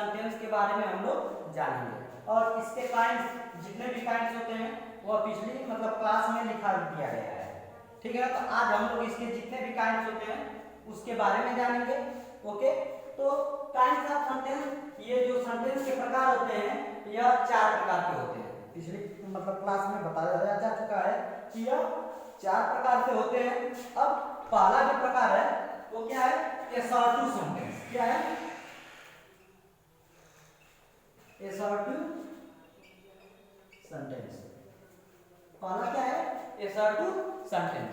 Sentence के बारे में हम लोग जानेंगे। और इसके काइंड्स जितने भी काइंड्स होते हैं वो पिछली मतलब क्लास में लिखा दिया गया है, ठीक है ना। तो आज हम लोग इसके जितने भी काइंड्स होते हैं उसके बारे में जानेंगे। ओके, तो काइंड्स ऑफ सेंटेंस, ये जो सेंटेंस के प्रकार होते हैं यह 4 प्रकार के होते हैं। पिछली मतलब क्लास में बताया जा चुका है कि यह 4 प्रकार से होते हैं। अब पहला जो प्रकार है वो क्या है, असर्टिव सेंटेंस। क्या है, असर्टिव सेंटेंस। पहला क्या है, असर्टिव सेंटेंस।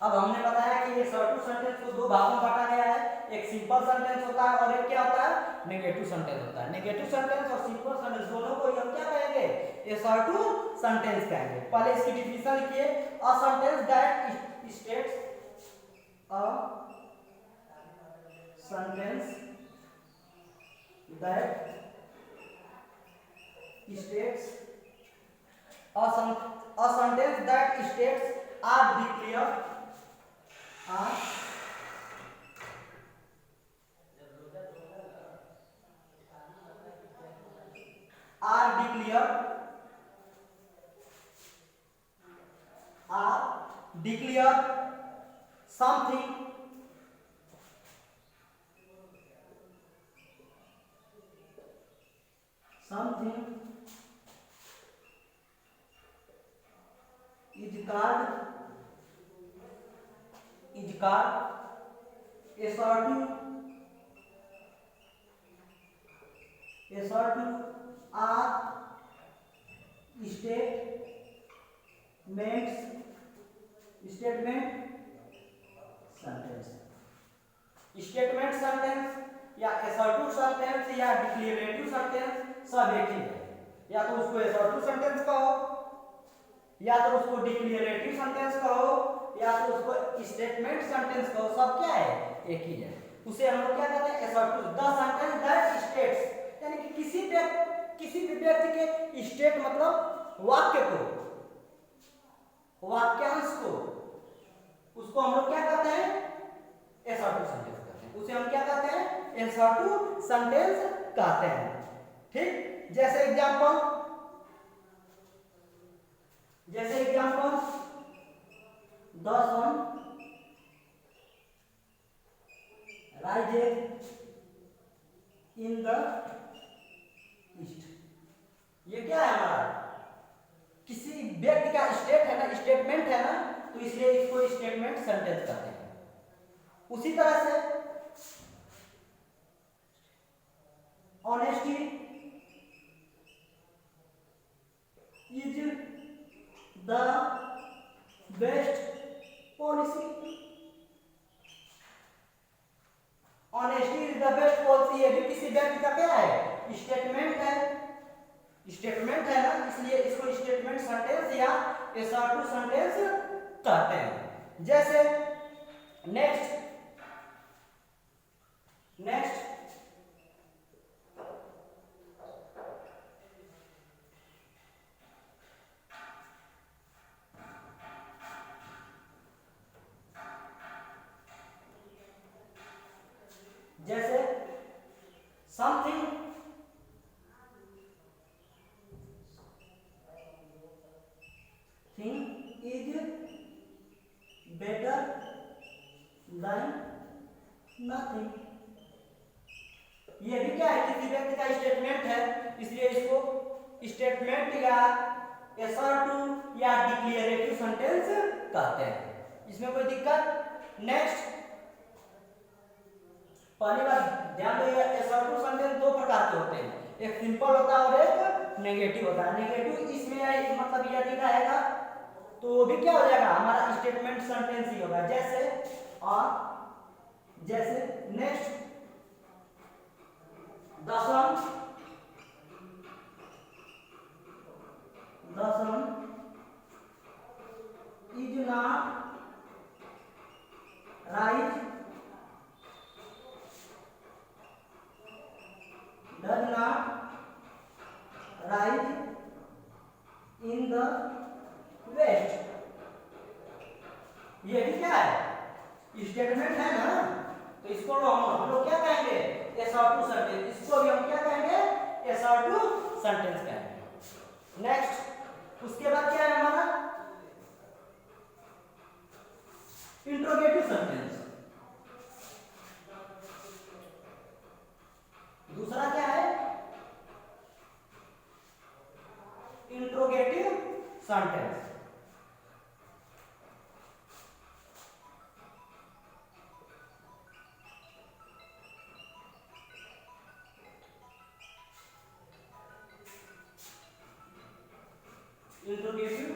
अब हमने बताया कि असर्टिव सेंटेंस को 2 भागों में बांटा गया है, एक सिंपल सेंटेंस होता है और एक क्या होता है, नेगेटिव सेंटेंस होता है। नेगेटिव सेंटेंस और सिंपल सेंटेंस दोनों को हम क्या कहेंगे, असर्टिव सेंटेंस कहेंगे। पहले इसकी डिफिनेशन लिखिए, a sentence that states, a sentence that states, a sentence that states are declared, declare something is called assertive are statement sentence या असर्टिव सेंटेंस या डिक्लेरेटिव सेंटेंस सब एक ही है। या तो उसको असर्टिव सेंटेंस कहो, या तो उसको डिक्लेरेटिव सेंटेंस कहो, या तो उसको स्टेटमेंट सेंटेंस कहो, सब क्या है, एक ही है। उसे हम लोग क्या कहते हैं, assertive. The sentence that states, यानी कि किसी भी व्यक्ति के स्टेट मतलब वाक्य को, वाक्यांश को, उसको हम लोग क्या कहते हैं, असर्टिव सेंटेंस कहते हैं। उसे हम क्या कहते हैं, असर्टिव सेंटेंस कहते हैं। ठीक, जैसे example the sun rises in the east. ये क्या है हमारा, किसी व्यक्ति का स्टेट है ना, स्टेटमेंट है ना, तो इसलिए इसको स्टेटमेंट सेंटेंस कहते हैं। उसी तरह से honesty is the best policy. Honesty is the best policy, ये भी किसी व्यक्ति का क्या है, स्टेटमेंट है। स्टेटमेंट है ना, इसलिए इसको स्टेटमेंट सेंटेंस या असर्टिव सेंटेंस कहते हैं। जैसे नेक्स्ट जैसे something is better than nothing. ये भी क्या है, किसी व्यक्ति का स्टेटमेंट है, इसलिए इसको स्टेटमेंट या असर्टिव या डिक्लेरेटिव सेंटेंस कहते हैं। इसमें कोई दिक्कत। नेक्स्ट, पहली बात ध्यान दो, असर्टिव सेंटेंस 2 प्रकार के होते हैं, एक सिंपल होता है और एक नेगेटिव होता है। नेगेटिव इसमें मतलब यदि रहेगा तो वो भी क्या हो जाएगा, हमारा स्टेटमेंट सेंटेंस ही होगा। जैसे next, the sun is not rise, does not rise in the west। ये भी क्या है, स्टेटमेंट है ना, तो इसको हम लोग क्या कहेंगे, असर्टिव सेंटेंस। इसको भी हम क्या कहेंगे, सेंटेंस। इंट्रोगेटिव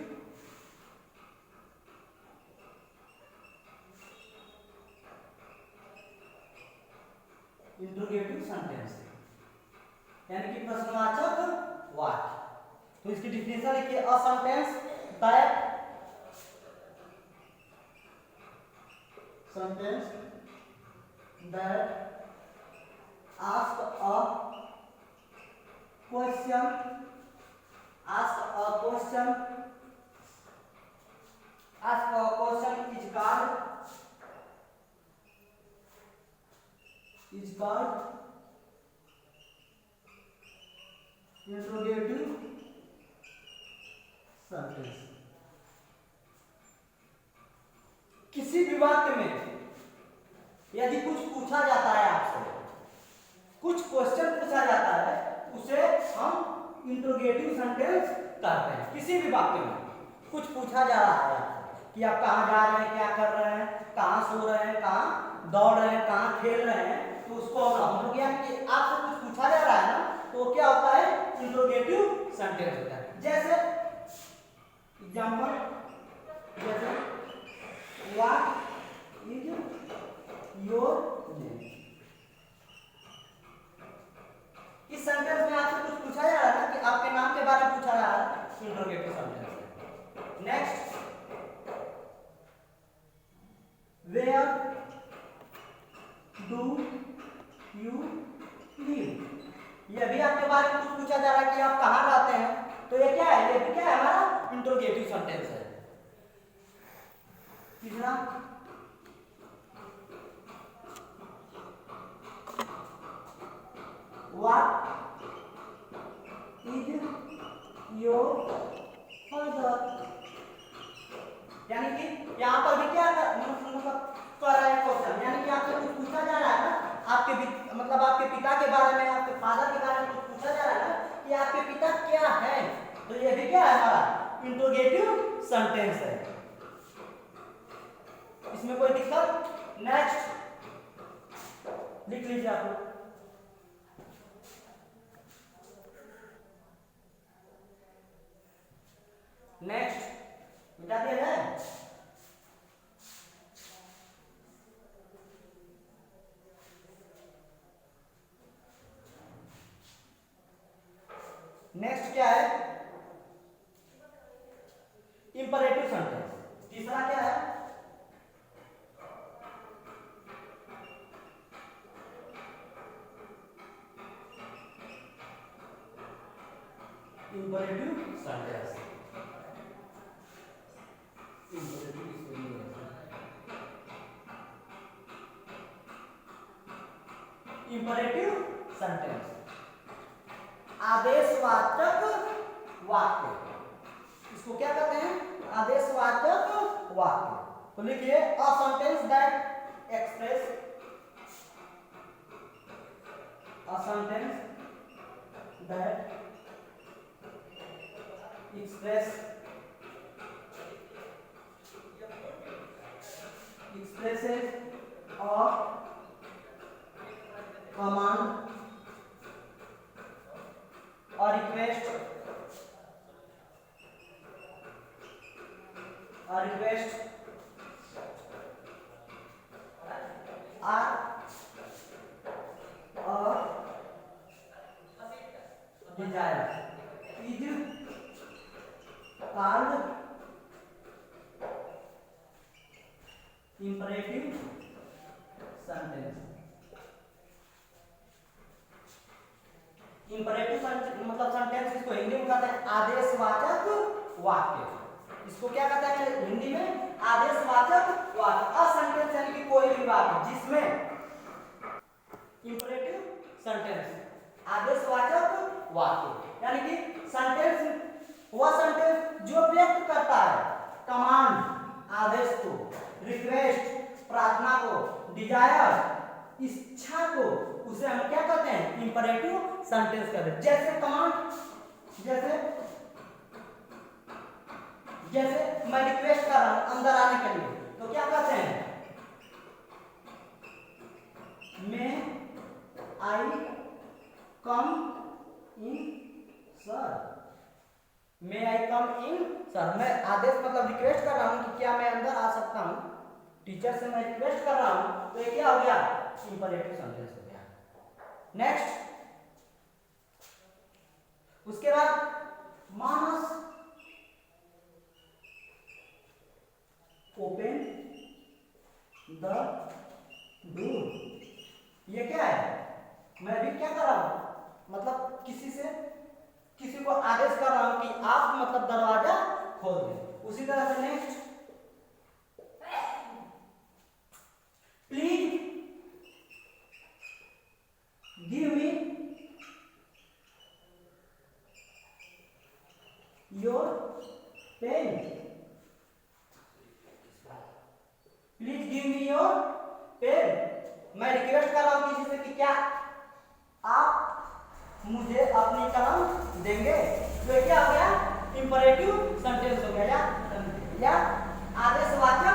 इंट्रोगेटिव सेंटेंस यानी कि प्रश्नवाचक वाक्य। तो इसकी डिफिनेशन लिखिए, a sentence that ask a question is called interrogative sentence। किसी भी वाक्य में यदि कुछ पूछा जाता है आपसे, कुछ क्वेश्चन पूछा जाता है, उसे हम इंट्रोगेटिव सेंटेंस कहते हैं। किसी भी वाक्य में कुछ पूछा जा रहा है आपसे कि आप कहाँ जा रहे हैं, क्या कर रहे हैं, कहाँ सो रहे हैं, कहाँ दौड़ रहे हैं, कहाँ खेल रहे हैं, तो उसको हम लोग क्या कि आपसे कुछ पूछा जा रहा है ना, तो क्या होता है, इंट्रोगेटिव सेंटेंस होता है। जैसे एग्जांपल, जैसे व्हाट इज योर नेम। इस सेंटेंस में आपसे कुछ पूछा जा रहा है ना कि आपके नाम के बारे में पूछा जा रहा है, इंट्रोगेटिव सेंटेंस है। Next, where do you live. ये भी आपके बारे में कुछ पूछा जा रहा है कि आप कहाँ रहते हैं, तो ये क्या है, ये भी क्या है, हमारा इंट्रोगेटिव सेंटेंस है। तीसरा, व्हाट इज योर फादर। यानी कि यहाँ पर भी क्या मतलब कर रहा है क्वेश्चन, यानी कि आपसे कुछ पूछा जा रहा है ना, आपके मतलब आपके पिता के बारे में, आपके फादर के बारे में कुछ पूछा जा रहा है ना कि आपके पिता क्या है, तो ये भी क्या है, हमारा इंट्रोगेटिव सेंटेंस है। इसमें कोई दिक्कत? नेक्स्ट लिख लीजिए आप लोग। नेक्स्ट मिटा दिया जाए। नेक्स्ट क्या है, इंपरेटिव सेंटेंस। तीसरा क्या है, इंपरेटिव सेंटेंस। इंपरेटिव सेंटेंस आदेशवाचक वाक्य, इसको क्या कहते हैं, आदेशवाचक वाक्य। तो लिखिए, a sentence that express, a sentence that expresses a command or request or desire is called imperative sentence। Imperative मतलब सेंटेंस, इसको हिंदी में कहते हैं आदेशवाचक वाक्य। इसको क्या कहते हैं हिंदी में, आदेशवाचक वाक्य। अ सेंटेंस यानी कि कोई भी वाक्य जिसमें इंपरेटिव सेंटेंस, आदेशवाचक वाक्य, यानी कि सेंटेंस वह सेंटेंस जो व्यक्त करता है कमांड, आदेश को, रिक्वेस्ट, प्रार्थना को, डिजायर, इच्छा को, उसे हम क्या कहते हैं, इंपरेटिव सेंटेंस कहते हैं। जैसे कमांड, जैसे जैसे मैं रिक्वेस्ट कर रहा हूं अंदर आने के लिए, तो क्या कहते हैं, मे आई कम इन सर, मे आई कम इन सर। मैं आदेश मतलब रिक्वेस्ट कर रहा हूं कि क्या मैं अंदर आ सकता हूं, टीचर से मैं रिक्वेस्ट कर रहा हूं, तो ये क्या हो गया, इंपरेटिव सेंटेंस हो गया। नेक्स्ट, उसके बाद मानस ओपन द डोर, ये क्या है, मैं भी क्या कर रहा हूं, मतलब किसी को आदेश कर रहा हूं कि आप मतलब दरवाजा खोल दें। उसी तरह से next, please give me your pen, please give me your pen. मैं रिक्वेस्ट कर रहा हूं किसी से कि क्या आप मुझे अपनी कलम देंगे, तो ये क्या हो गया, इंपरेटिव सेंटेंस हो गया या आदेश वाक्य